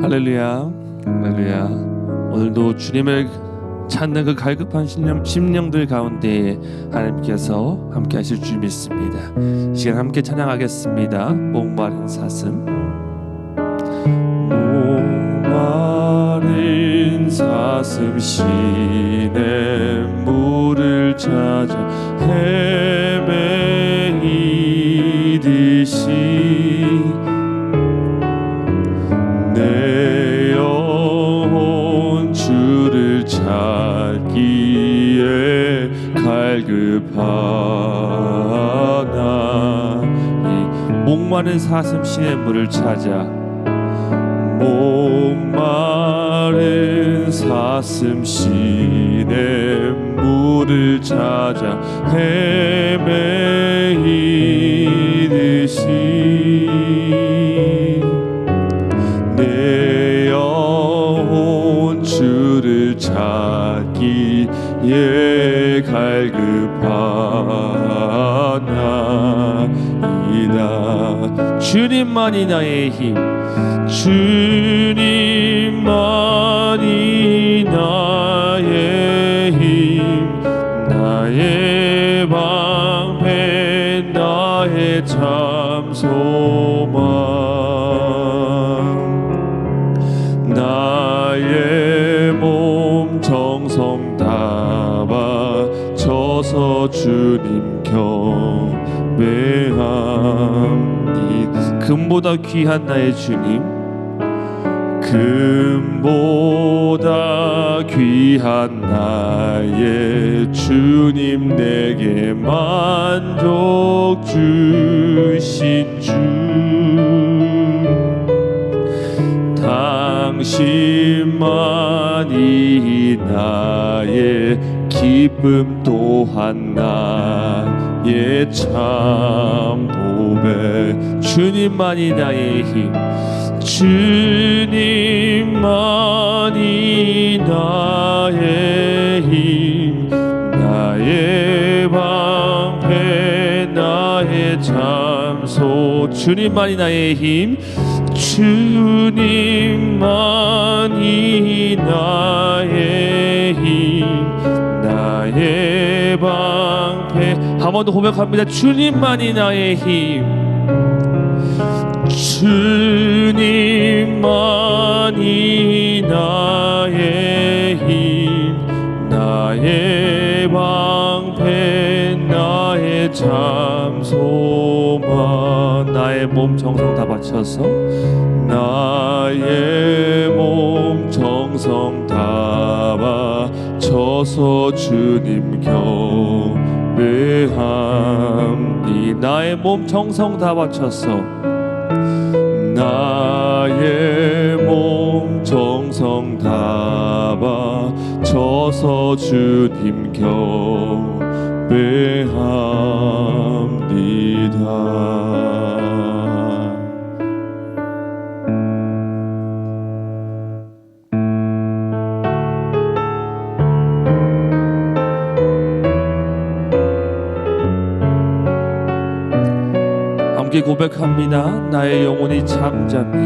할렐루야, 할렐루야. 오늘도 주님을 찾는 그 갈급한 심령들 가운데 하나님께서 함께 하실 줄 믿습니다. 이 시간 함께 찬양하겠습니다. 목마른 사슴. 목마른 사슴 시냇물을 찾아 헤매이듯이 내 영혼 주를 찾기에 갈급하나 이 목마른 사슴 시냇물을 찾아 목마른 사슴 시냇물을 찾아 헤매이듯이 내 영혼 주를 찾기에 갈급하나이다. 주님만이 나의 힘, 주님만이 나의 힘, 나의 방패, 나의 참 소망, 나의 몸 정성 다 바쳐서 주님 경배함니. 금보다 귀한 나의 주님, 금보다 귀한 나의 주님, 내게 만족 주신 주, 당신만이 나의 기쁨 또한 나의 참 보배. 주님만이 나의 힘, 주님만이 나의 힘, 나의 방패, 나의 참소. 주님만이 나의 힘, 주님만이 나의 힘, 나의 방패. 한 번 더 고백합니다. 주님만이 나의 힘, 주님만이 나의 힘, 나의 방패, 나의 참 소망. 나의 몸 정성 다 바쳐서, 나의 몸 정성 다 바쳐서 주님 경배함니. 나의 몸 정성 다 바쳐서, 나의 몸 정성 다 바쳐서 주님 경배합니다. 함께 고백합니다. 나의 영혼이 잠잠히,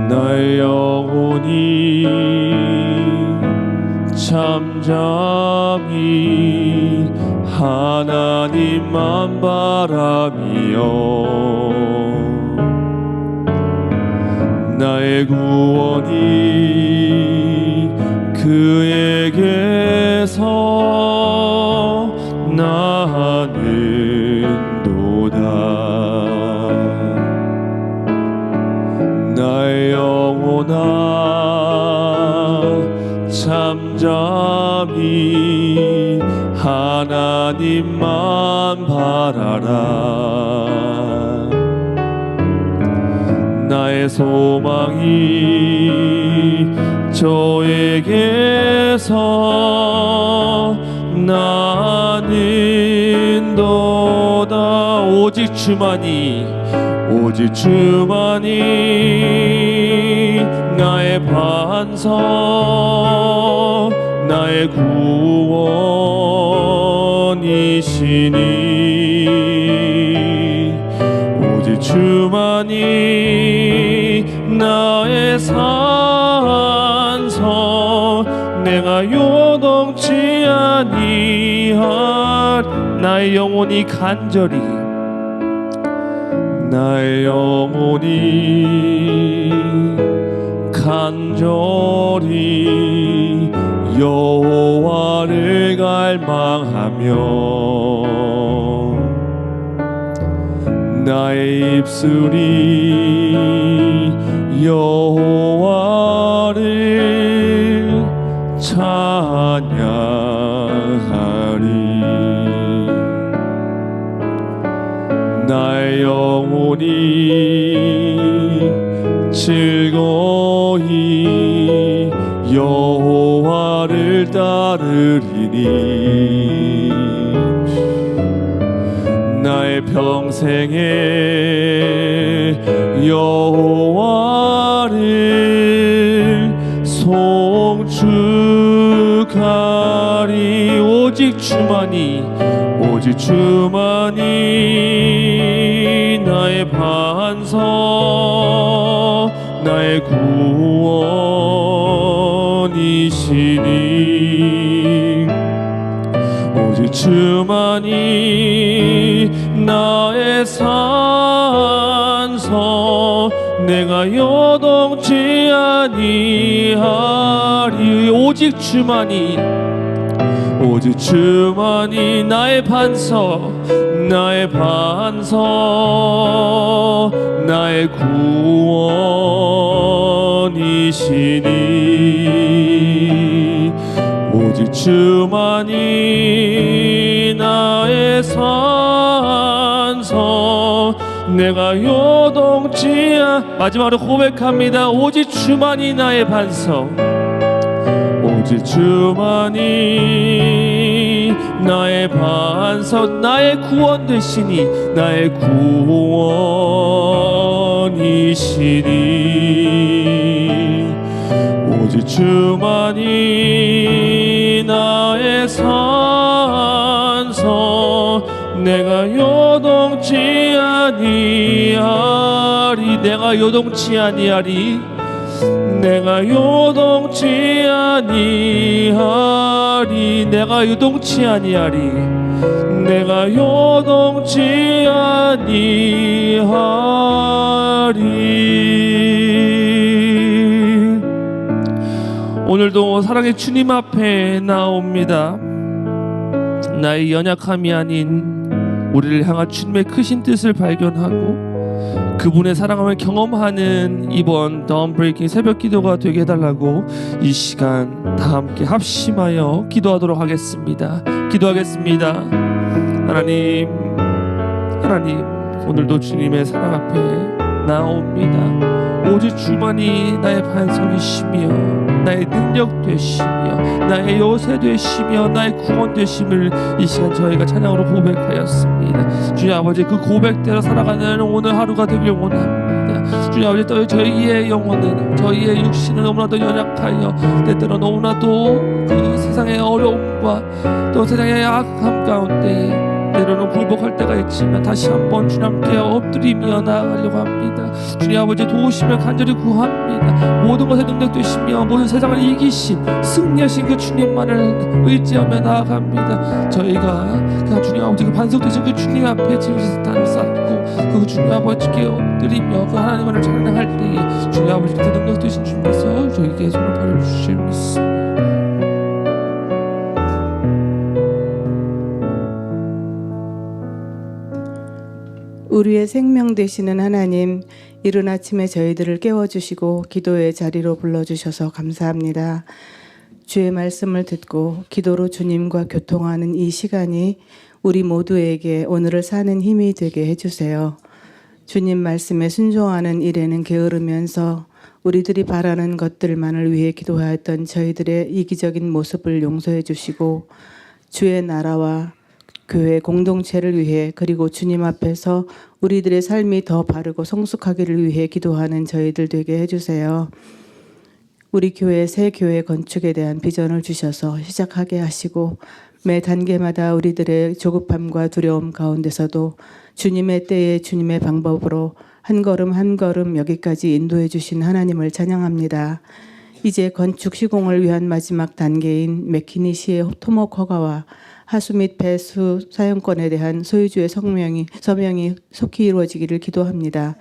나의 영혼이 잠잠히 하나님만 바라며 나의 구원이 그에게서 나는도다. 나의 영혼아 잠잠히 하나님만 바라라. 나의 소망이 저에게서 나는도다. 오직 주만이, 오직 주만이 나의 반석, 나의 구원이시니. 오직 주만이 나의 산성 내가 요동치 아니할 나의 영혼이 간절히 나의 영혼이 간절히 여호와를 갈망하며 나의 입술이 여호와를 찬양하리 나의 영혼이 즐거이 여호와를 따르리니 나의 평생에 여호와를 송축하리 오직 주만이 나의 반석 나의 구원이시니 오직 주만이 나의 산성 내가 요동치 아니하리 오직 주만이 나의 반석 나의 구원이시니 오직 주만이 나의 산성 내가 요동치 마지막으로 고백합니다. 오직 주만이 나의 반석 오직 주만이 나의 반석 나의 구원 되시니 나의 구원이시니 오직 주만이 나의 산성 내가 요동치 아니하리 내가 요동치 아니하리 내가 요동치 아니하리 내가 요동치 아니하리 내가 요동치 아니하리 오늘도 사랑의 주님 앞에 나옵니다. 나의 연약함이 아닌 우리를 향한 주님의 크신 뜻을 발견하고 그분의 사랑함을 경험하는 이번 다운 브레이킹 새벽 기도가 되게 해달라고 이 시간 다 함께 합심하여 기도하도록 하겠습니다. 기도하겠습니다. 하나님 오늘도 주님의 사랑 앞에 나옵니다. 오직 주만이 나의 반석이시며 나의 능력 되시며 나의 요새 되시며 나의 구원 되심을 이 시간 저희가 찬양으로 고백하였습니다. 주님 아버지 그 고백대로 살아가는 오늘 하루가 되길 원합니다. 주님 아버지 또 저희의 영혼은 저희의 육신은 너무나도 연약하여 때때로 너무나도 그 세상의 어려움과 또 세상의 악함 가운데 때로는 굴복할 때가 있지만 다시 한번 주님께 엎드리며 나아가려고 합니다. 주님 아버지 도우심을 간절히 구합니다. 모든 것에 능력되시며 모든 세상을 이기신 승리하신 그 주님만을 의지하며 나아갑니다. 저희가 그 주님 아버지 그 반석되신 그 주님 앞에 진실탄을 쌓고 그 주님 아버지께 엎드리며 그 하나님만을 찬양할 때에 주님 아버지께 능력되신 주님께서 저희에게 손을 벌려주실 믿습니다. 우리의 생명 되시는 하나님, 이른 아침에 저희들을 깨워주시고 기도의 자리로 불러주셔서 감사합니다. 주의 말씀을 듣고 기도로 주님과 교통하는 이 시간이 우리 모두에게 오늘을 사는 힘이 되게 해주세요. 주님 말씀에 순종하는 일에는 게으르면서 우리들이 바라는 것들만을 위해 기도하였던 저희들의 이기적인 모습을 용서해 주시고 주의 나라와 교회 공동체를 위해 그리고 주님 앞에서 우리들의 삶이 더 바르고 성숙하기를 위해 기도하는 저희들 되게 해주세요. 우리 교회 새 교회 건축에 대한 비전을 주셔서 시작하게 하시고 매 단계마다 우리들의 조급함과 두려움 가운데서도 주님의 때에 주님의 방법으로 한 걸음 한 걸음 여기까지 인도해 주신 하나님을 찬양합니다. 이제 건축 시공을 위한 마지막 단계인 맥키니시의 토목 허가와 하수 및 배수 사용권에 대한 소유주의 서명이 속히 이루어지기를 기도합니다.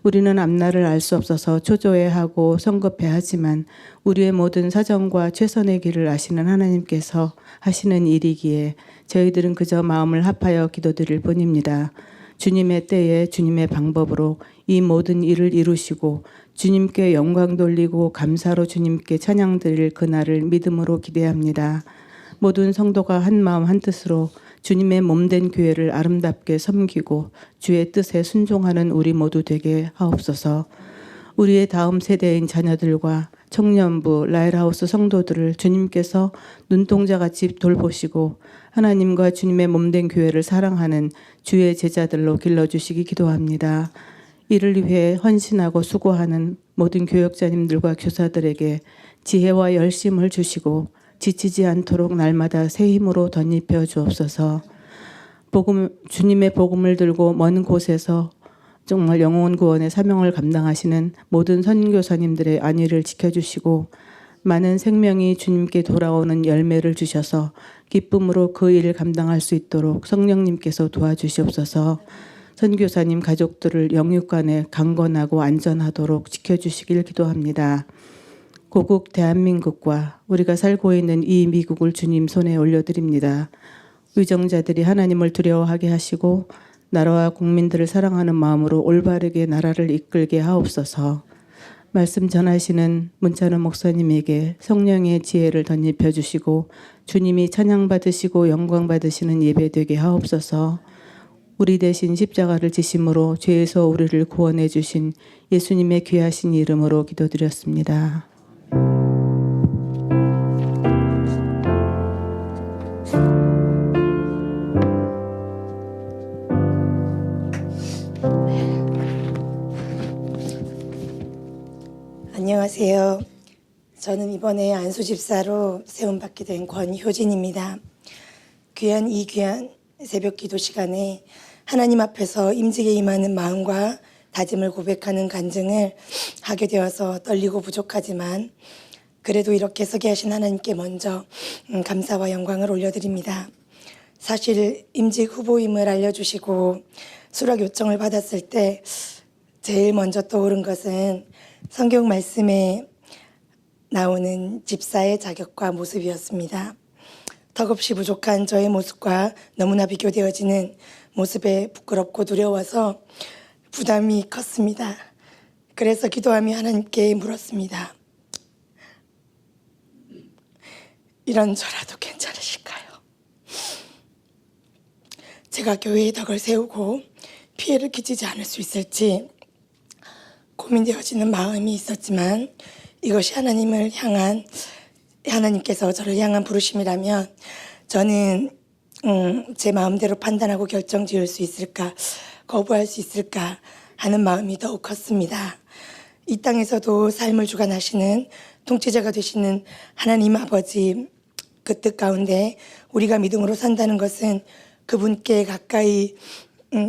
우리는 앞날을 알 수 없어서 초조해하고 성급해하지만 우리의 모든 사정과 최선의 길을 아시는 하나님께서 하시는 일이기에 저희들은 그저 마음을 합하여 기도드릴 뿐입니다. 주님의 때에 주님의 방법으로 이 모든 일을 이루시고 주님께 영광 돌리고 감사로 주님께 찬양 드릴 그날을 믿음으로 기대합니다. 모든 성도가 한 마음 한 뜻으로 주님의 몸된 교회를 아름답게 섬기고 주의 뜻에 순종하는 우리 모두 되게 하옵소서. 우리의 다음 세대인 자녀들과 청년부, 라일하우스 성도들을 주님께서 눈동자같이 돌보시고 하나님과 주님의 몸된 교회를 사랑하는 주의 제자들로 길러주시기 기도합니다. 이를 위해 헌신하고 수고하는 모든 교역자님들과 교사들에게 지혜와 열심을 주시고 지치지 않도록 날마다 새 힘으로 덧입혀 주옵소서. 주님의 복음을 들고 먼 곳에서 정말 영혼 구원의 사명을 감당하시는 모든 선교사님들의 안위를 지켜주시고 많은 생명이 주님께 돌아오는 열매를 주셔서 기쁨으로 그 일을 감당할 수 있도록 성령님께서 도와주시옵소서. 선교사님 가족들을 영육간에 강건하고 안전하도록 지켜주시길 기도합니다. 고국 대한민국과 우리가 살고 있는 이 미국을 주님 손에 올려드립니다. 위정자들이 하나님을 두려워하게 하시고 나라와 국민들을 사랑하는 마음으로 올바르게 나라를 이끌게 하옵소서. 말씀 전하시는 문찬호 목사님에게 성령의 지혜를 덧입혀 주시고 주님이 찬양받으시고 영광받으시는 예배 되게 하옵소서. 우리 대신 십자가를 지심으로 죄에서 우리를 구원해 주신 예수님의 귀하신 이름으로 기도드렸습니다. 안녕하세요. 저는 이번에 안수집사로 세움받게 된 권효진입니다. 이 귀한 새벽 기도 시간에 하나님 앞에서 임직에 임하는 마음과 다짐을 고백하는 간증을 하게 되어서 떨리고 부족하지만 그래도 이렇게 서게 하신 하나님께 먼저 감사와 영광을 올려드립니다. 사실 임직 후보임을 알려주시고 수락 요청을 받았을 때 제일 먼저 떠오른 것은 성경 말씀에 나오는 집사의 자격과 모습이었습니다. 턱없이 부족한 저의 모습과 너무나 비교되어지는 모습에 부끄럽고 두려워서 부담이 컸습니다. 그래서 기도하며 하나님께 물었습니다. 이런저라도 괜찮으실까요? 제가 교회의 덕을 세우고 피해를 끼치지 않을 수 있을지 고민되어지는 마음이 있었지만 이것이 하나님께서 저를 향한 부르심이라면 저는 제 마음대로 판단하고 결정 지을 수 있을까, 거부할 수 있을까 하는 마음이 더욱 컸습니다. 이 땅에서도 삶을 주관하시는 통치자가 되시는 하나님 아버지 그 뜻 가운데 우리가 믿음으로 산다는 것은 그분께 가까이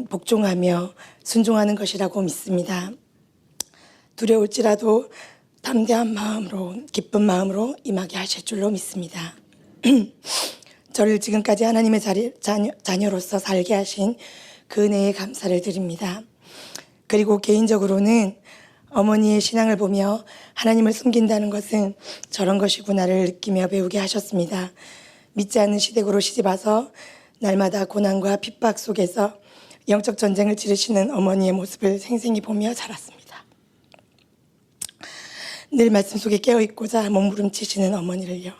복종하며 순종하는 것이라고 믿습니다. 두려울지라도 담대한 마음으로 기쁜 마음으로 임하게 하실 줄로 믿습니다. 저를 지금까지 하나님의 자녀로서 살게 하신 그 은혜에 감사를 드립니다. 그리고 개인적으로는 어머니의 신앙을 보며 하나님을 숨긴다는 것은 저런 것이구나를 느끼며 배우게 하셨습니다. 믿지 않는 시댁으로 시집와서 날마다 고난과 핍박 속에서 영적 전쟁을 치르시는 어머니의 모습을 생생히 보며 자랐습니다. 늘 말씀 속에 깨어있고자 몸부림치시는 어머니를요.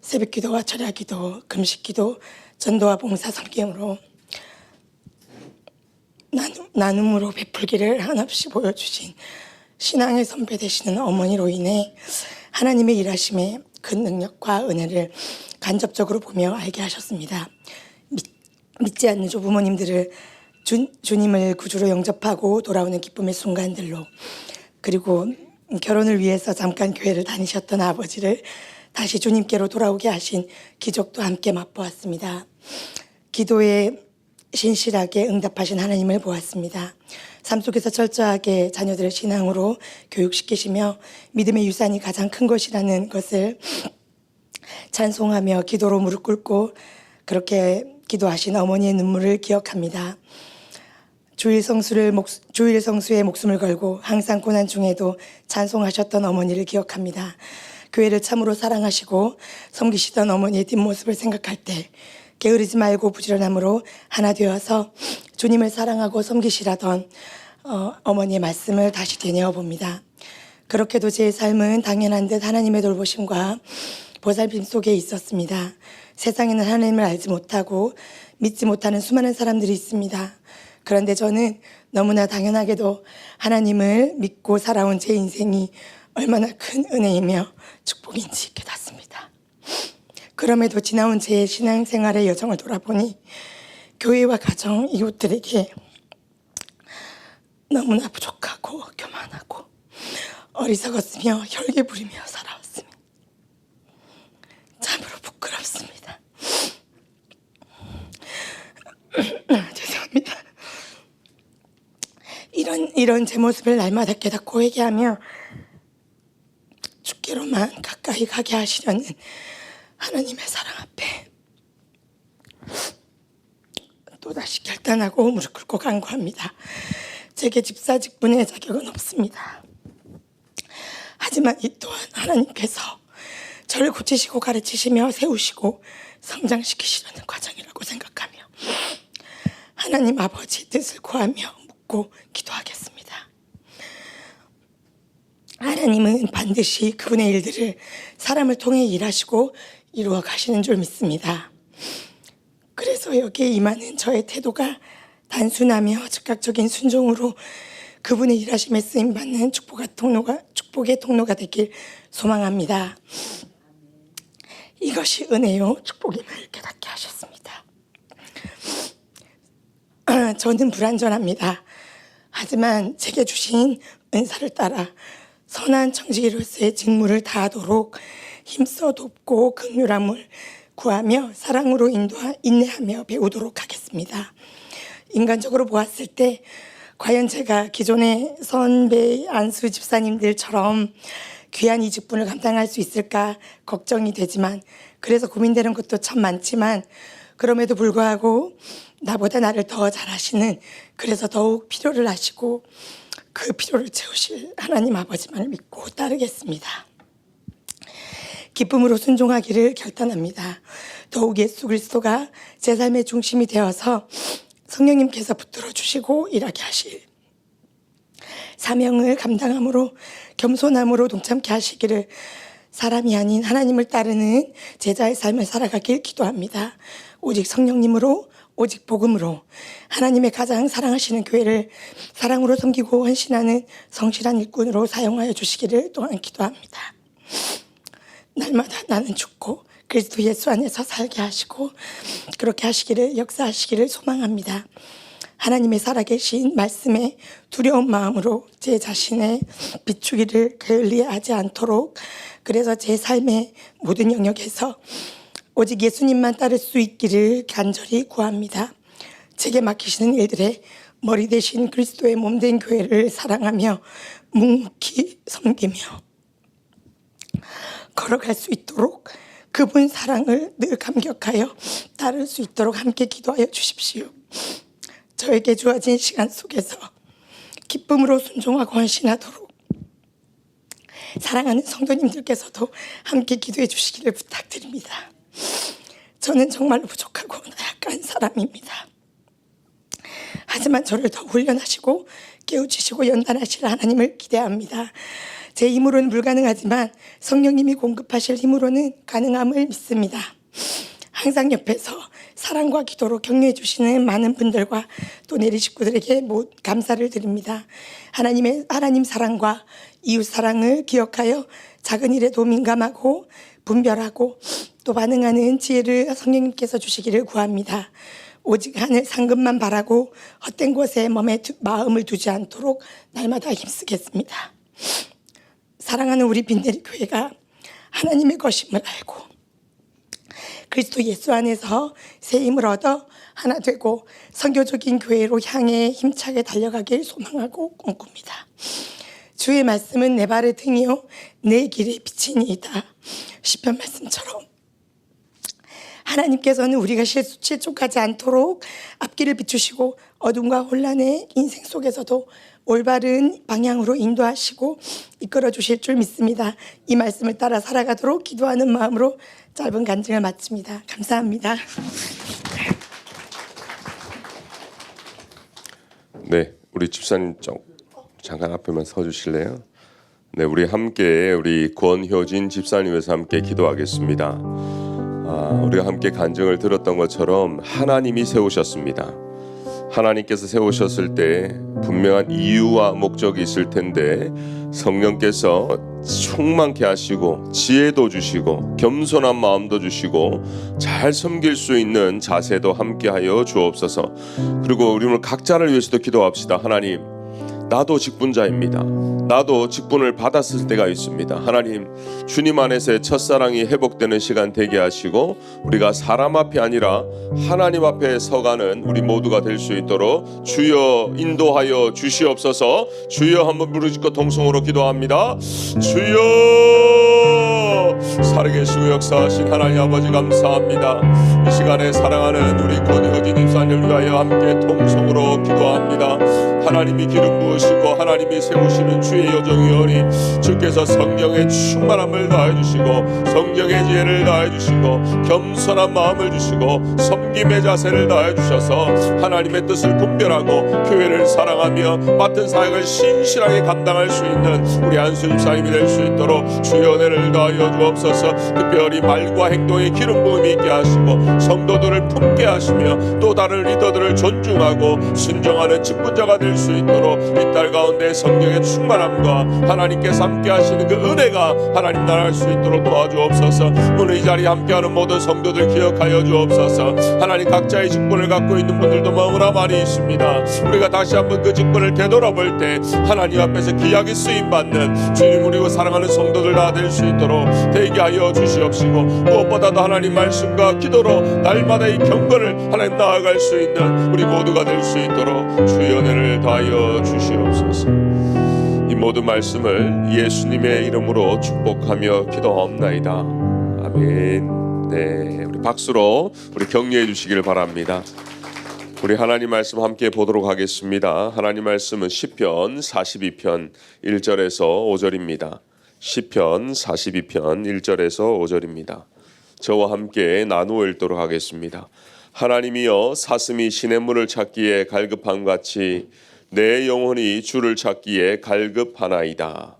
새벽기도와 철야기도, 금식기도, 전도와 봉사 섬김으로 나눔으로 베풀기를 한없이 보여주신 신앙의 선배 되시는 어머니로 인해 하나님의 일하심에 그 능력과 은혜를 간접적으로 보며 알게 하셨습니다. 믿지 않는 조부모님들을 주님을 구주로 영접하고 돌아오는 기쁨의 순간들로, 그리고 결혼을 위해서 잠깐 교회를 다니셨던 아버지를 다시 주님께로 돌아오게 하신 기적도 함께 맛보았습니다. 기도에 신실하게 응답하신 하나님을 보았습니다. 삶 속에서 철저하게 자녀들을 신앙으로 교육시키시며 믿음의 유산이 가장 큰 것이라는 것을 찬송하며 기도로 무릎 꿇고 그렇게 기도하신 어머니의 눈물을 기억합니다. 주일 성수에 목숨을 걸고 항상 고난 중에도 찬송하셨던 어머니를 기억합니다. 교회를 참으로 사랑하시고 섬기시던 어머니의 뒷모습을 생각할 때 게으르지 말고 부지런함으로 하나 되어서 주님을 사랑하고 섬기시라던 어머니의 말씀을 다시 되뇌어 봅니다. 그렇게도 제 삶은 당연한 듯 하나님의 돌보심과 보살핌 속에 있었습니다. 세상에는 하나님을 알지 못하고 믿지 못하는 수많은 사람들이 있습니다. 그런데 저는 너무나 당연하게도 하나님을 믿고 살아온 제 인생이 얼마나 큰 은혜이며 축복인지 깨닫습니다. 그럼에도 지나온 제 신앙생활의 여정을 돌아보니 교회와 가정, 이웃들에게 너무나 부족하고 교만하고 어리석었으며 혈기 부리며 살아왔으니 참으로 부끄럽습니다. 죄송합니다. 이런 제 모습을 날마다 깨닫고 회개하며 주께로만 가까이 가게 하시려는 하나님의 사랑 앞에 또다시 결단하고 무릎 꿇고 간구합니다. 제게 집사 직분의 자격은 없습니다. 하지만 이 또한 하나님께서 저를 고치시고 가르치시며 세우시고 성장시키시려는 과정이라고 생각하며 하나님 아버지 뜻을 구하며 묻고 기도하겠습니다. 하나님은 반드시 그분의 일들을 사람을 통해 일하시고 이루어 가시는 줄 믿습니다. 그래서 여기에 임하는 저의 태도가 단순하며 즉각적인 순종으로 그분의 일하심에 쓰임받는 축복의 통로가 되길 소망합니다. 이것이 은혜요 축복임을 깨닫게 하셨습니다. 저는 불완전합니다. 하지만 제게 주신 은사를 따라 선한 청지기로서의 직무를 다하도록 힘써 돕고 긍휼함을 구하며 사랑으로 인내하며 배우도록 하겠습니다. 인간적으로 보았을 때 과연 제가 기존의 선배 안수 집사님들처럼 귀한 이 직분을 감당할 수 있을까 걱정이 되지만 그래서 고민되는 것도 참 많지만 그럼에도 불구하고 나보다 나를 더 잘하시는 그래서 더욱 필요를 하시고 그 필요를 채우실 하나님 아버지만을 믿고 따르겠습니다. 기쁨으로 순종하기를 결단합니다. 더욱 예수 그리스도가 제 삶의 중심이 되어서 성령님께서 붙들어 주시고 일하게 하실 사명을 감당함으로 겸손함으로 동참케 하시기를 사람이 아닌 하나님을 따르는 제자의 삶을 살아가길 기도합니다. 오직 성령님으로 오직 복음으로 하나님의 가장 사랑하시는 교회를 사랑으로 섬기고 헌신하는 성실한 일꾼으로 사용하여 주시기를 또한 기도합니다. 날마다 나는 죽고 그리스도 예수 안에서 살게 하시고 그렇게 하시기를 역사하시기를 소망합니다. 하나님의 살아계신 말씀에 두려운 마음으로 제 자신의 비추기를 게을리하지 않도록 그래서 제 삶의 모든 영역에서 오직 예수님만 따를 수 있기를 간절히 구합니다. 제게 맡기시는 일들에 머리 대신 그리스도의 몸된 교회를 사랑하며 묵묵히 섬기며 걸어갈 수 있도록 그분 사랑을 늘 감격하여 따를 수 있도록 함께 기도하여 주십시오. 저에게 주어진 시간 속에서 기쁨으로 순종하고 헌신하도록 사랑하는 성도님들께서도 함께 기도해 주시기를 부탁드립니다. 저는 정말로 부족하고 나약한 사람입니다. 하지만 저를 더 훈련하시고 깨우치시고 연단하실 하나님을 기대합니다. 제 힘으로는 불가능하지만 성령님이 공급하실 힘으로는 가능함을 믿습니다. 항상 옆에서 사랑과 기도로 격려해 주시는 많은 분들과 또 내리 식구들에게 감사를 드립니다. 하나님 사랑과 이웃 사랑을 기억하여 작은 일에도 민감하고 분별하고 또 반응하는 지혜를 성령님께서 주시기를 구합니다. 오직 하늘 상급만 바라고 헛된 곳에 마음을 두지 않도록 날마다 힘쓰겠습니다. 사랑하는 우리 빈대리 교회가 하나님의 것임을 알고 그리스도 예수 안에서 새 힘을 얻어 하나 되고 선교적인 교회로 향해 힘차게 달려가길 소망하고 꿈꿉니다. 주의 말씀은 내 발의 등이요 내 길의 빛이니이다. 시편 말씀처럼 하나님께서는 우리가 실족하지 않도록 앞길을 비추시고 어둠과 혼란의 인생 속에서도 올바른 방향으로 인도하시고 이끌어 주실 줄 믿습니다. 이 말씀을 따라 살아가도록 기도하는 마음으로 짧은 간증을 마칩니다. 감사합니다. 네, 우리 집사님 잠깐 앞에만 서주실래요? 네, 우리 함께 우리 권효진 집사님에서 함께 기도하겠습니다. 우리가 함께 간증을 들었던 것처럼 하나님이 세우셨습니다. 하나님께서 세우셨을 때 분명한 이유와 목적이 있을 텐데 성령께서 충만케 하시고 지혜도 주시고 겸손한 마음도 주시고 잘 섬길 수 있는 자세도 함께하여 주옵소서. 그리고 우리 오늘 각자를 위해서도 기도합시다. 하나님, 나도 직분자입니다. 나도 직분을 받았을 때가 있습니다. 하나님, 주님 안에서의 첫사랑이 회복되는 시간 되게 하시고 우리가 사람 앞이 아니라 하나님 앞에 서가는 우리 모두가 될 수 있도록 주여 인도하여 주시옵소서. 주여 한번 부르짖고 통성으로 기도합니다. 주여, 살아계시고 역사하신 하나님 아버지 감사합니다. 이 시간에 사랑하는 우리 권효진 집사님을 위하여 함께 통성으로 기도합니다. 하나님이 기름 부으시고 하나님이 세우시는 주의 여정이오니 주께서 성령의 충만함을 더해주시고 성령의 지혜를 더해주시고 겸손한 마음을 주시고 섬김의 자세를 더해주셔서 하나님의 뜻을 분별하고 교회를 사랑하며 맡은 사역을 신실하게 감당할 수 있는 우리 안수 집사님이 될 수 있도록 주의 은혜를 더하여 주옵소서. 특별히 말과 행동에 기름 부음이 있게 하시고 성도들을 품게 하시며 또 다른 리더들을 존중하고 순종하는 직분자가 될 수 있도록 이 딸 가운데 성령의 충만함과 하나님께서 함께 하시는 그 은혜가 하나님 나라할 수 있도록 도와주옵소서. 오늘 이 자리에 함께하는 모든 성도들 기억하여 주옵소서. 하나님, 각자의 직분을 갖고 있는 분들도 너무나 많이 있습니다. 우리가 다시 한번 그 직분을 되돌아볼 때 하나님 앞에서 귀하게 쓰임받는 주님 그리고 사랑하는 성도들 다 될 수 있도록 되게 하여 주시옵시고 무엇보다도 하나님 말씀과 기도로 날마다 이 경건을 하나님 나아갈 수 있는 우리 모두가 될 수 있도록 주의 은혜를 더하여 주시옵소서. 이 모든 말씀을 예수님의 이름으로 축복하며 기도하옵나이다. 아멘. 네, 우리 박수로 우리 격려해 주시길 바랍니다. 우리 하나님 말씀 함께 보도록 하겠습니다. 하나님 말씀은 시편 42편 1절에서 5절입니다. 시편 42편 1절에서 5절입니다. 저와 함께 나누어 읽도록 하겠습니다. 하나님이여, 사슴이 시냇물을 찾기에 갈급함같이 내 영혼이 주를 찾기에 갈급하나이다.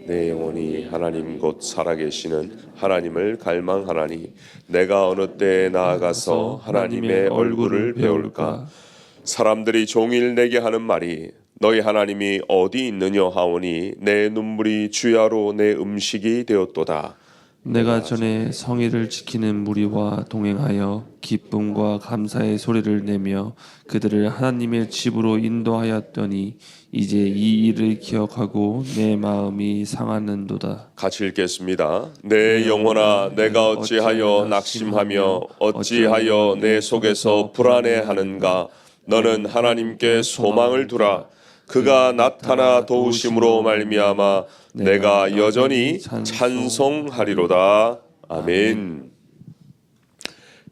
내 영혼이 하나님 곧 살아계시는 하나님을 갈망하나니 내가 어느 때에 나아가서 하나님의 얼굴을 배울까. 사람들이 종일 내게 하는 말이 너희 하나님이 어디 있느냐 하오니 내 눈물이 주야로 내 음식이 되었도다. 내가 전에 성의를 지키는 무리와 동행하여 기쁨과 감사의 소리를 내며 그들을 하나님의 집으로 인도하였더니 이제 이 일을 기억하고 내 마음이 상하는도다. 같이 읽겠습니다. 내 영혼아, 내가 어찌하여 낙심하며 어찌하여 내 속에서 불안해하는가. 너는 하나님께 소망을 두라. 그가 나타나 도우심으로 말미암아 내가 여전히 찬송하리로다. 아멘.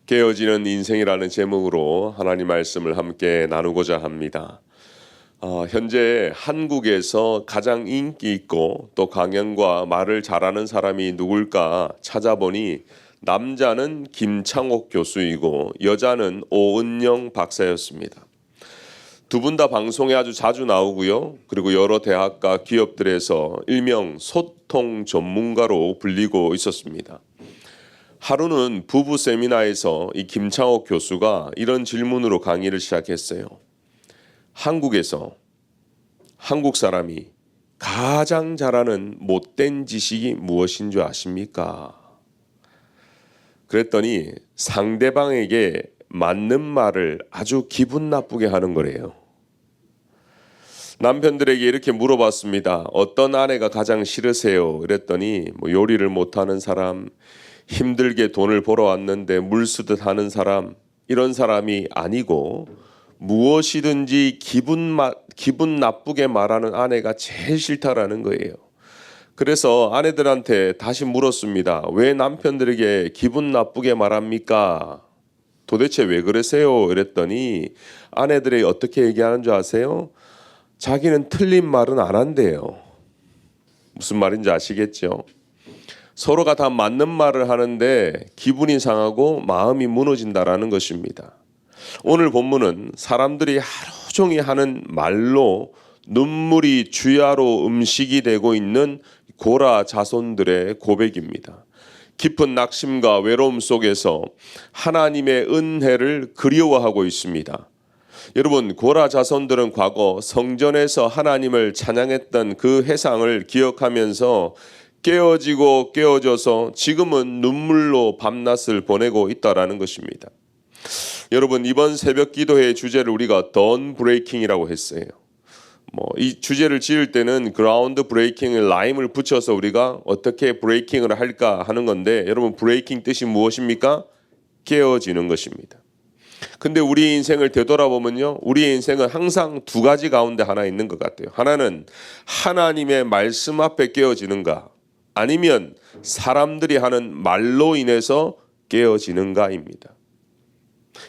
깨어지는 인생이라는 제목으로 하나님 말씀을 함께 나누고자 합니다. 현재 한국에서 가장 인기 있고 또 강연과 말을 잘하는 사람이 누굴까 찾아보니 남자는 김창옥 교수이고 여자는 오은영 박사였습니다. 두 분 다 방송에 아주 자주 나오고요. 그리고 여러 대학과 기업들에서 일명 소통 전문가로 불리고 있었습니다. 하루는 부부 세미나에서 이 김창옥 교수가 이런 질문으로 강의를 시작했어요. 한국에서 한국 사람이 가장 잘하는 못된 지식이 무엇인 줄 아십니까? 그랬더니 상대방에게 맞는 말을 아주 기분 나쁘게 하는 거래요. 남편들에게 이렇게 물어봤습니다. 어떤 아내가 가장 싫으세요? 이랬더니 요리를 못하는 사람, 힘들게 돈을 벌어왔는데 물쓰듯 하는 사람, 이런 사람이 아니고 무엇이든지 기분 나쁘게 말하는 아내가 제일 싫다라는 거예요. 그래서 아내들한테 다시 물었습니다. 왜 남편들에게 기분 나쁘게 말합니까? 도대체 왜 그러세요? 이랬더니 아내들이 어떻게 얘기하는 줄 아세요? 자기는 틀린 말은 안 한대요. 무슨 말인지 아시겠죠? 서로가 다 맞는 말을 하는데 기분이 상하고 마음이 무너진다라는 것입니다. 오늘 본문은 사람들이 하루 종일 하는 말로 눈물이 주야로 음식이 되고 있는 고라 자손들의 고백입니다. 깊은 낙심과 외로움 속에서 하나님의 은혜를 그리워하고 있습니다. 여러분, 고라 자손들은 과거 성전에서 하나님을 찬양했던 그 회상을 기억하면서 깨어지고 깨어져서 지금은 눈물로 밤낮을 보내고 있다라는 것입니다. 여러분, 이번 새벽 기도회의 주제를 우리가 던 브레이킹이라고 했어요. 이 주제를 지을 때는 그라운드 브레이킹을 라임을 붙여서 우리가 어떻게 브레이킹을 할까 하는 건데, 여러분, 브레이킹 뜻이 무엇입니까? 깨어지는 것입니다. 근데 우리 인생을 되돌아보면요, 우리의 인생은 항상 두 가지 가운데 하나 있는 것 같아요. 하나는 하나님의 말씀 앞에 깨어지는가, 아니면 사람들이 하는 말로 인해서 깨어지는가입니다.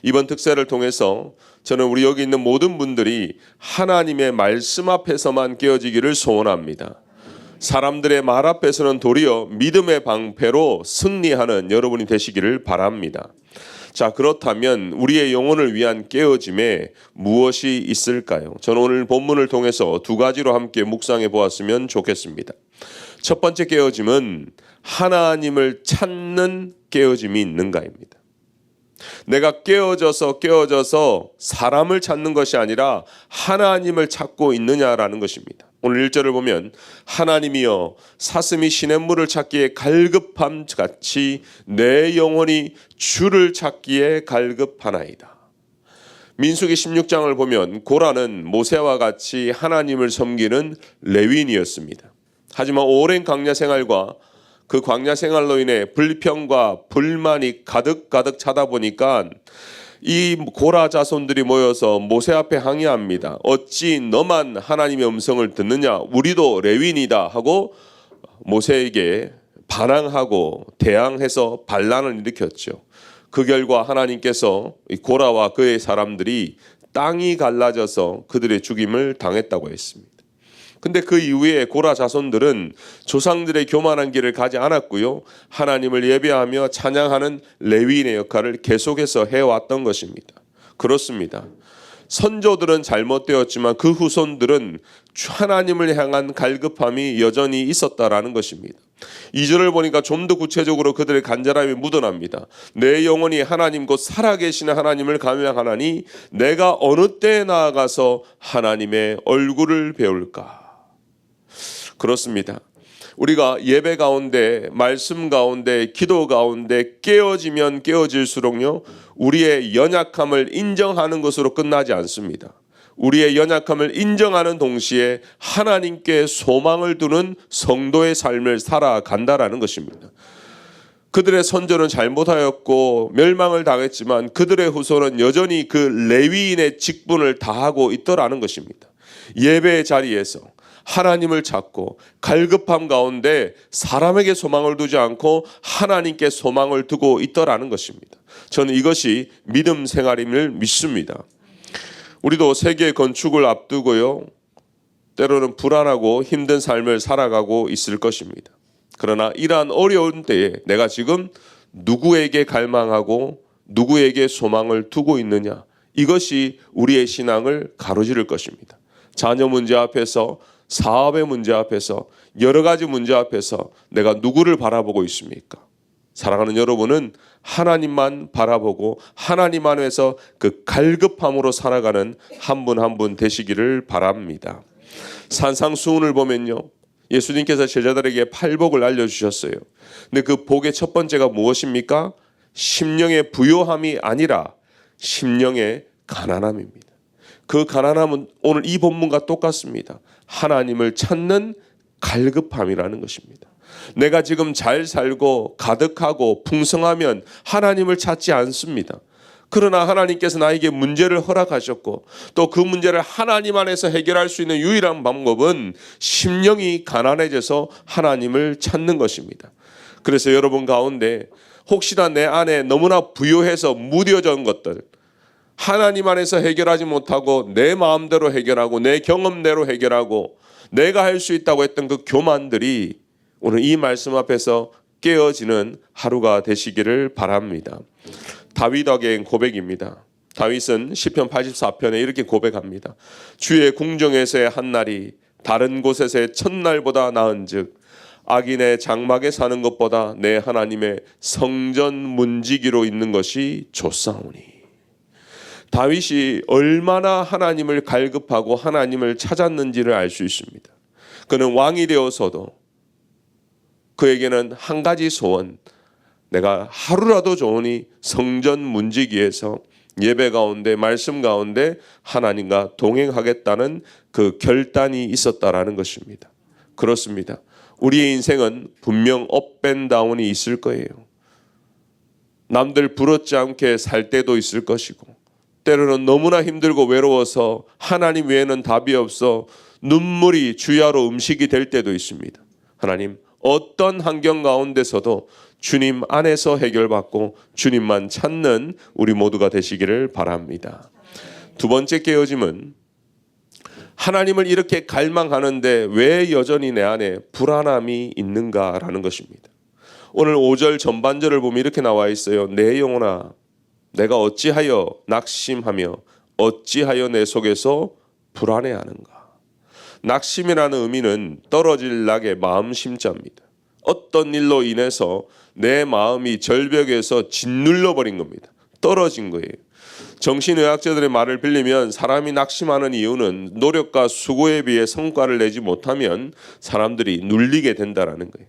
이번 특세를 통해서 저는 우리 여기 있는 모든 분들이 하나님의 말씀 앞에서만 깨어지기를 소원합니다. 사람들의 말 앞에서는 도리어 믿음의 방패로 승리하는 여러분이 되시기를 바랍니다. 자, 그렇다면 우리의 영혼을 위한 깨어짐에 무엇이 있을까요? 저는 오늘 본문을 통해서 두 가지로 함께 묵상해 보았으면 좋겠습니다. 첫 번째 깨어짐은 하나님을 찾는 깨어짐이 있는가입니다. 내가 깨어져서 사람을 찾는 것이 아니라 하나님을 찾고 있느냐라는 것입니다. 오늘 1절을 보면 하나님이여 사슴이 시냇물을 찾기에 갈급함 같이 내 영혼이 주를 찾기에 갈급하나이다. 민수기 16장을 보면 고라는 모세와 같이 하나님을 섬기는 레위인이었습니다. 하지만 오랜 광야 생활과 그 광야 생활로 인해 불평과 불만이 가득 차다 보니까 이 고라 자손들이 모여서 모세 앞에 항의합니다. 어찌 너만 하나님의 음성을 듣느냐? 우리도 레위인이다 하고 모세에게 반항하고 대항해서 반란을 일으켰죠. 그 결과 하나님께서 고라와 그의 사람들이 땅이 갈라져서 그들의 죽임을 당했다고 했습니다. 근데 그 이후에 고라 자손들은 조상들의 교만한 길을 가지 않았고요, 하나님을 예배하며 찬양하는 레위인의 역할을 계속해서 해왔던 것입니다. 그렇습니다. 선조들은 잘못되었지만 그 후손들은 하나님을 향한 갈급함이 여전히 있었다라는 것입니다. 2절을 보니까 좀 더 구체적으로 그들의 간절함이 묻어납니다. 내 영혼이 하나님 곧 살아계시는 하나님을 감명하나니 내가 어느 때에 나아가서 하나님의 얼굴을 배울까. 그렇습니다. 우리가 예배 가운데, 말씀 가운데, 기도 가운데 깨어지면 깨어질수록요, 우리의 연약함을 인정하는 것으로 끝나지 않습니다. 우리의 연약함을 인정하는 동시에 하나님께 소망을 두는 성도의 삶을 살아간다라는 것입니다. 그들의 선조는 잘못하였고 멸망을 당했지만 그들의 후손은 여전히 그 레위인의 직분을 다하고 있더라는 것입니다. 예배의 자리에서 하나님을 찾고 갈급함 가운데 사람에게 소망을 두지 않고 하나님께 소망을 두고 있더라는 것입니다. 저는 이것이 믿음 생활임을 믿습니다. 우리도 세계 건축을 앞두고요, 때로는 불안하고 힘든 삶을 살아가고 있을 것입니다. 그러나 이러한 어려운 때에 내가 지금 누구에게 갈망하고 누구에게 소망을 두고 있느냐, 이것이 우리의 신앙을 가로지를 것입니다. 자녀 문제 앞에서, 사업의 문제 앞에서, 여러 가지 문제 앞에서 내가 누구를 바라보고 있습니까? 사랑하는 여러분은 하나님만 바라보고 하나님 안에서 그 갈급함으로 살아가는 한 분 한 분 되시기를 바랍니다. 산상수훈을 보면요, 예수님께서 제자들에게 8복을 알려주셨어요. 근데 그 복의 첫 번째가 무엇입니까? 심령의 부요함이 아니라 심령의 가난함입니다. 그 가난함은 오늘 이 본문과 똑같습니다. 하나님을 찾는 갈급함이라는 것입니다. 내가 지금 잘 살고 가득하고 풍성하면 하나님을 찾지 않습니다. 그러나 하나님께서 나에게 문제를 허락하셨고 또 그 문제를 하나님 안에서 해결할 수 있는 유일한 방법은 심령이 가난해져서 하나님을 찾는 것입니다. 그래서 여러분 가운데 혹시나 내 안에 너무나 부요해서 무뎌진 것들, 하나님 안에서 해결하지 못하고 내 마음대로 해결하고 내 경험대로 해결하고 내가 할 수 있다고 했던 그 교만들이 오늘 이 말씀 앞에서 깨어지는 하루가 되시기를 바랍니다. 다윗에게 고백입니다. 다윗은 시편 84편에 이렇게 고백합니다. 주의 궁정에서의 한 날이 다른 곳에서의 첫날보다 나은즉 악인의 장막에 사는 것보다 내 하나님의 성전 문지기로 있는 것이 좋사오니. 다윗이 얼마나 하나님을 갈급하고 하나님을 찾았는지를 알 수 있습니다. 그는 왕이 되어서도 그에게는 한 가지 소원, 내가 하루라도 좋으니 성전 문지기에서 예배 가운데 말씀 가운데 하나님과 동행하겠다는 그 결단이 있었다라는 것입니다. 그렇습니다. 우리의 인생은 분명 업앤다운이 있을 거예요. 남들 부럽지 않게 살 때도 있을 것이고 때로는 너무나 힘들고 외로워서 하나님 외에는 답이 없어 눈물이 주야로 음식이 될 때도 있습니다. 하나님, 어떤 환경 가운데서도 주님 안에서 해결받고 주님만 찾는 우리 모두가 되시기를 바랍니다. 두 번째 깨어짐은 하나님을 이렇게 갈망하는데 왜 여전히 내 안에 불안함이 있는가라는 것입니다. 오늘 5절 전반절을 보면 이렇게 나와 있어요. 내 영혼아, 내가 어찌하여 낙심하며 어찌하여 내 속에서 불안해하는가. 낙심이라는 의미는 떨어질 낙의 마음 심자입니다. 어떤 일로 인해서 내 마음이 절벽에서 짓눌러 버린 겁니다. 떨어진 거예요. 정신의학자들의 말을 빌리면 사람이 낙심하는 이유는 노력과 수고에 비해 성과를 내지 못하면 사람들이 눌리게 된다라는 거예요.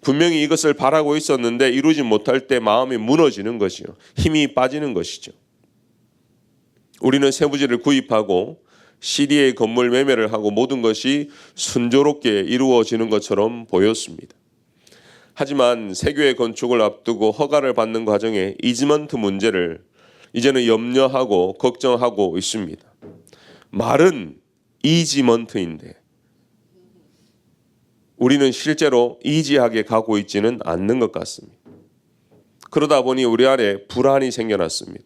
분명히 이것을 바라고 있었는데 이루지 못할 때 마음이 무너지는 것이요. 힘이 빠지는 것이죠. 우리는 세부지를 구입하고 CDA 건물 매매를 하고 모든 것이 순조롭게 이루어지는 것처럼 보였습니다. 하지만 세교의 건축을 앞두고 허가를 받는 과정에 이지먼트 문제를 이제는 염려하고 걱정하고 있습니다. 말은 이지먼트인데 우리는 실제로 이지하게 가고 있지는 않는 것 같습니다. 그러다 보니 우리 안에 불안이 생겨났습니다.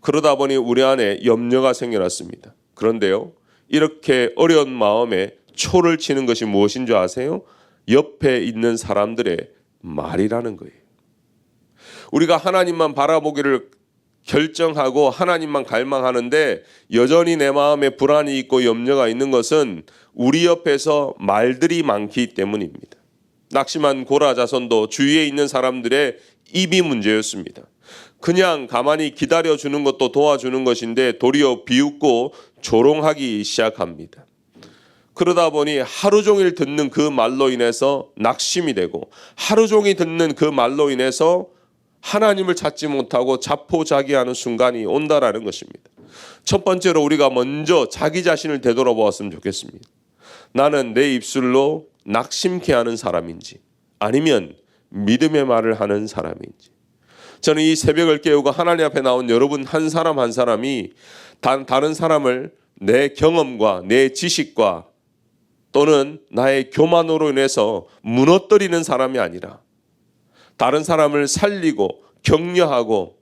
그러다 보니 우리 안에 염려가 생겨났습니다. 그런데요, 이렇게 어려운 마음에 초를 치는 것이 무엇인 줄 아세요? 옆에 있는 사람들의 말이라는 거예요. 우리가 하나님만 바라보기를 결정하고 하나님만 갈망하는데 여전히 내 마음에 불안이 있고 염려가 있는 것은 우리 옆에서 말들이 많기 때문입니다. 낙심한 고라 자손도 주위에 있는 사람들의 입이 문제였습니다. 그냥 가만히 기다려주는 것도 도와주는 것인데 도리어 비웃고 조롱하기 시작합니다. 그러다 보니 하루 종일 듣는 그 말로 인해서 낙심이 되고 하루 종일 듣는 그 말로 인해서 하나님을 찾지 못하고 자포자기하는 순간이 온다라는 것입니다. 첫 번째로 우리가 먼저 자기 자신을 되돌아보았으면 좋겠습니다. 나는 내 입술로 낙심케 하는 사람인지 아니면 믿음의 말을 하는 사람인지. 저는 이 새벽을 깨우고 하나님 앞에 나온 여러분 한 사람 한 사람이 다른 사람을 내 경험과 내 지식과 또는 나의 교만으로 인해서 무너뜨리는 사람이 아니라 다른 사람을 살리고 격려하고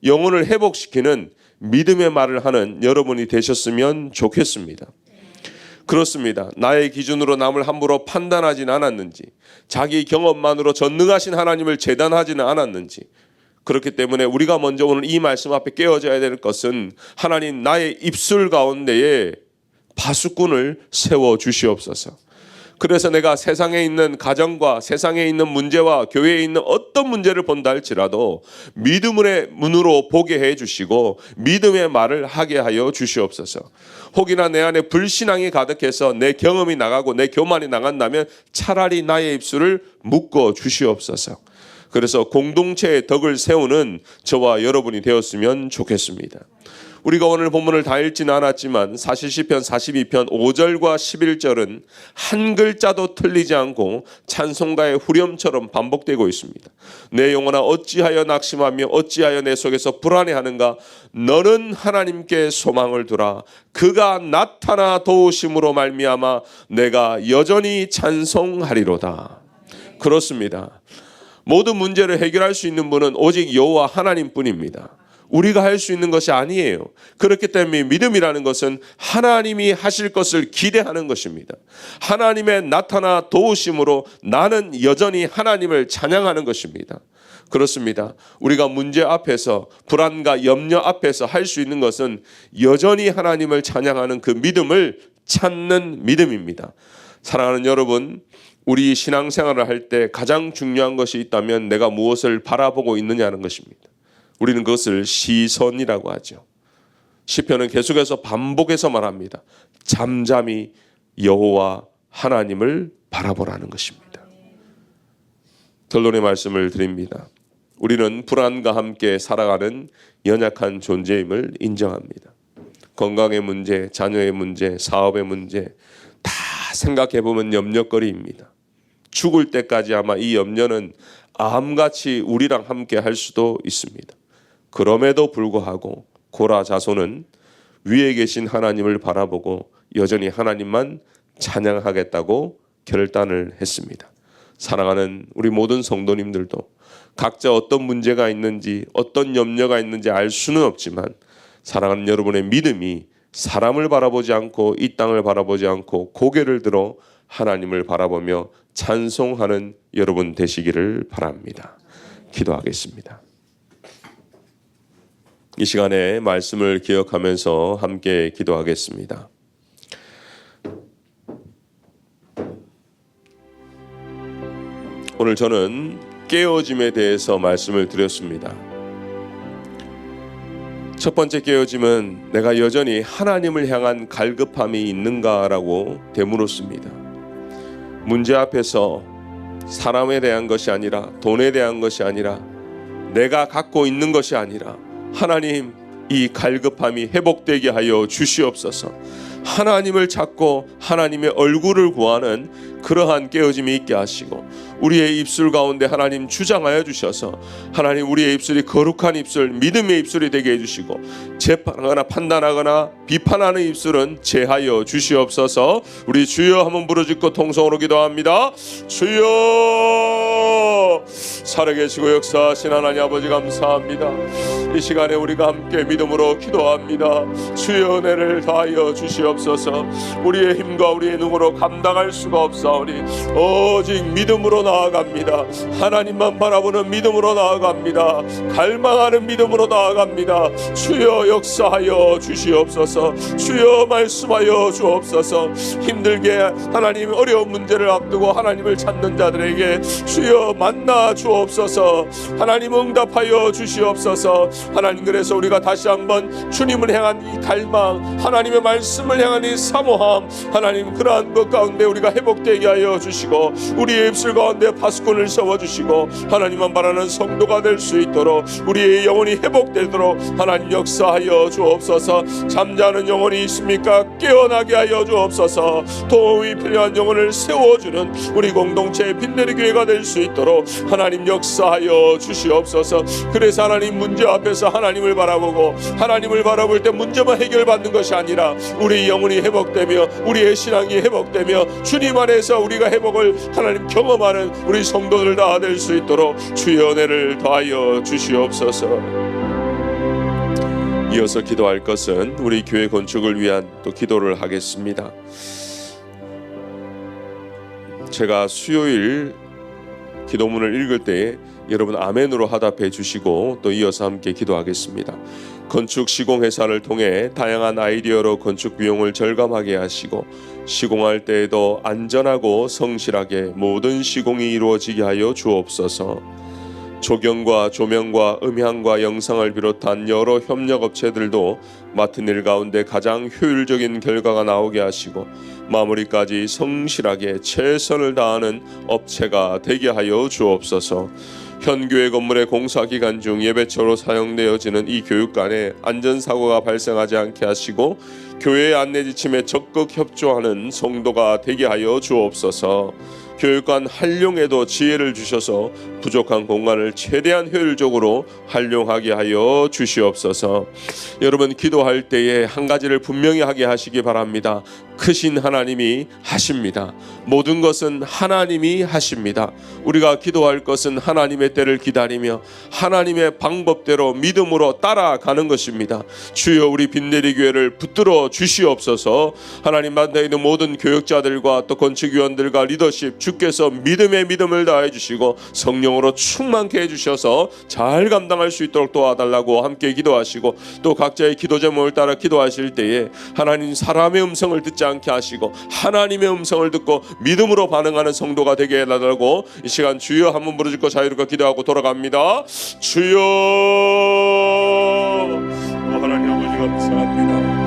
영혼을 회복시키는 믿음의 말을 하는 여러분이 되셨으면 좋겠습니다. 그렇습니다. 나의 기준으로 남을 함부로 판단하지는 않았는지, 자기 경험만으로 전능하신 하나님을 재단하지는 않았는지, 그렇기 때문에 우리가 먼저 오늘 이 말씀 앞에 깨어져야 될 것은 하나님 나의 입술 가운데에 파수꾼을 세워 주시옵소서. 그래서 내가 세상에 있는 가정과 세상에 있는 문제와 교회에 있는 어떤 문제를 본다 할지라도 믿음의 문으로 보게 해 주시고 믿음의 말을 하게 하여 주시옵소서. 혹이나 내 안에 불신앙이 가득해서 내 경험이 나가고 내 교만이 나간다면 차라리 나의 입술을 묶어 주시옵소서. 그래서 공동체의 덕을 세우는 저와 여러분이 되었으면 좋겠습니다. 우리가 오늘 본문을 다 읽지는 않았지만 사실 시편 42편 5절과 11절은 한 글자도 틀리지 않고 찬송가의 후렴처럼 반복되고 있습니다. 내 영혼아 어찌하여 낙심하며 어찌하여 내 속에서 불안해하는가. 너는 하나님께 소망을 두라. 그가 나타나 도우심으로 말미암아 내가 여전히 찬송하리로다. 그렇습니다. 모든 문제를 해결할 수 있는 분은 오직 여호와 하나님뿐입니다. 우리가 할 수 있는 것이 아니에요. 그렇기 때문에 믿음이라는 것은 하나님이 하실 것을 기대하는 것입니다. 하나님의 나타나 도우심으로 나는 여전히 하나님을 찬양하는 것입니다. 그렇습니다. 우리가 문제 앞에서 불안과 염려 앞에서 할 수 있는 것은 여전히 하나님을 찬양하는 그 믿음을 찾는 믿음입니다. 사랑하는 여러분, 우리 신앙생활을 할 때 가장 중요한 것이 있다면 내가 무엇을 바라보고 있느냐는 것입니다. 우리는 그것을 시선이라고 하죠. 시편은 계속해서 반복해서 말합니다. 잠잠히 여호와 하나님을 바라보라는 것입니다. 결론의 말씀을 드립니다. 우리는 불안과 함께 살아가는 연약한 존재임을 인정합니다. 건강의 문제, 자녀의 문제, 사업의 문제 다 생각해보면 염려거리입니다. 죽을 때까지 아마 이 염려는 암같이 우리랑 함께 할 수도 있습니다. 그럼에도 불구하고 고라 자손은 위에 계신 하나님을 바라보고 여전히 하나님만 찬양하겠다고 결단을 했습니다. 사랑하는 우리 모든 성도님들도 각자 어떤 문제가 있는지 어떤 염려가 있는지 알 수는 없지만 사랑하는 여러분의 믿음이 사람을 바라보지 않고 이 땅을 바라보지 않고 고개를 들어 하나님을 바라보며 찬송하는 여러분 되시기를 바랍니다. 기도하겠습니다. 이 시간에 말씀을 기억하면서 함께 기도하겠습니다. 오늘 저는 깨어짐에 대해서 말씀을 드렸습니다. 첫 번째 깨어짐은 내가 여전히 하나님을 향한 갈급함이 있는가라고 되물었습니다. 문제 앞에서 사람에 대한 것이 아니라 돈에 대한 것이 아니라 내가 갖고 있는 것이 아니라 하나님 이 갈급함이 회복되게 하여 주시옵소서. 하나님을 찾고 하나님의 얼굴을 구하는 그러한 깨어짐이 있게 하시고 우리의 입술 가운데 하나님 주장하여 주셔서 하나님 우리의 입술이 거룩한 입술, 믿음의 입술이 되게 해주시고 재판하거나 판단하거나 비판하는 입술은 제하여 주시옵소서. 우리 주여 한번 부르짖고 통성으로 기도합니다. 주여 살아계시고 역사하신 하나님 아버지 감사합니다. 이 시간에 우리가 함께 믿음으로 기도합니다. 주여 은혜를 다하여 주시옵소서. 우리의 힘과 우리의 능으로 감당할 수가 없사오니 오직 믿음으로 나아갑니다. 하나님만 바라보는 믿음으로 나아갑니다. 갈망하는 믿음으로 나아갑니다. 주여 역사하여 주시옵소서. 주여 말씀하여 주옵소서. 힘들게 하나님 어려운 문제를 앞두고 하나님을 찾는 자들에게 주여 만나 주옵소서. 하나님 응답하여 주시옵소서. 하나님 그래서 우리가 다시 한번 주님을 향한 이 갈망, 하나님의 말씀을 향한 이 사모함, 하나님 그러한 것 가운데 우리가 회복되게 하여 주시고 우리의 입술 가운데 파수꾼을 세워주시고 하나님만 바라는 성도가 될 수 있도록 우리의 영혼이 회복되도록 하나님 역사하여 주옵소서. 잠자는 영혼이 있습니까? 깨어나게 하여 주옵소서. 도움이 필요한 영혼을 세워주는 우리 공동체의 빛내리 교회가 될 수 있도록 하나님 역사하여 주시옵소서. 그래서 하나님 문제 앞에서 하나님을 바라보고 하나님을 바라볼 때 문제만 해결받는 것이 아니라 우리 영혼이 회복되며 우리의 신앙이 회복되며 주님 안에서 우리가 회복을 하나님 경험하는 우리 성도들 다 될 수 있도록 주의 은혜를 더하여 주시옵소서. 이어서 기도할 것은 우리 교회 건축을 위한 또 기도를 하겠습니다. 제가 수요일 기도문을 읽을 때에 여러분 아멘으로 화답해 주시고 또 이어서 함께 기도하겠습니다. 건축 시공회사를 통해 다양한 아이디어로 건축 비용을 절감하게 하시고 시공할 때에도 안전하고 성실하게 모든 시공이 이루어지게 하여 주옵소서. 조경과 조명과 음향과 영상을 비롯한 여러 협력업체들도 맡은 일 가운데 가장 효율적인 결과가 나오게 하시고 마무리까지 성실하게 최선을 다하는 업체가 되게 하여 주옵소서. 현 교회 건물의 공사 기간 중 예배처로 사용되어지는 이 교육관에 안전사고가 발생하지 않게 하시고 교회의 안내 지침에 적극 협조하는 성도가 되게 하여 주옵소서. 교육관 활용에도 지혜를 주셔서 부족한 공간을 최대한 효율적으로 활용하게 하여 주시옵소서. 여러분, 기도할 때에 한 가지를 분명히 하게 하시기 바랍니다. 크신 하나님이 하십니다. 모든 것은 하나님이 하십니다. 우리가 기도할 것은 하나님의 때를 기다리며 하나님의 방법대로 믿음으로 따라가는 것입니다. 주여, 우리 빈내리 교회를 붙들어 주시옵소서. 하나님 만나에 있는 모든 교역자들과 또 건축위원들과 리더십, 주께서 믿음의 믿음을 다해 주시고 성령으로 충만케 해주셔서 잘 감당할 수 있도록 도와달라고 함께 기도하시고, 또 각자의 기도 제목을 따라 기도하실 때에 하나님 사람의 음성을 듣지 않게 하시고 하나님의 음성을 듣고 믿음으로 반응하는 성도가 되게 해달라고 이 시간 주여 한번 부르짖고 자유롭게 기도하고 돌아갑니다. 주여. 하나님 아버지 감사합니다.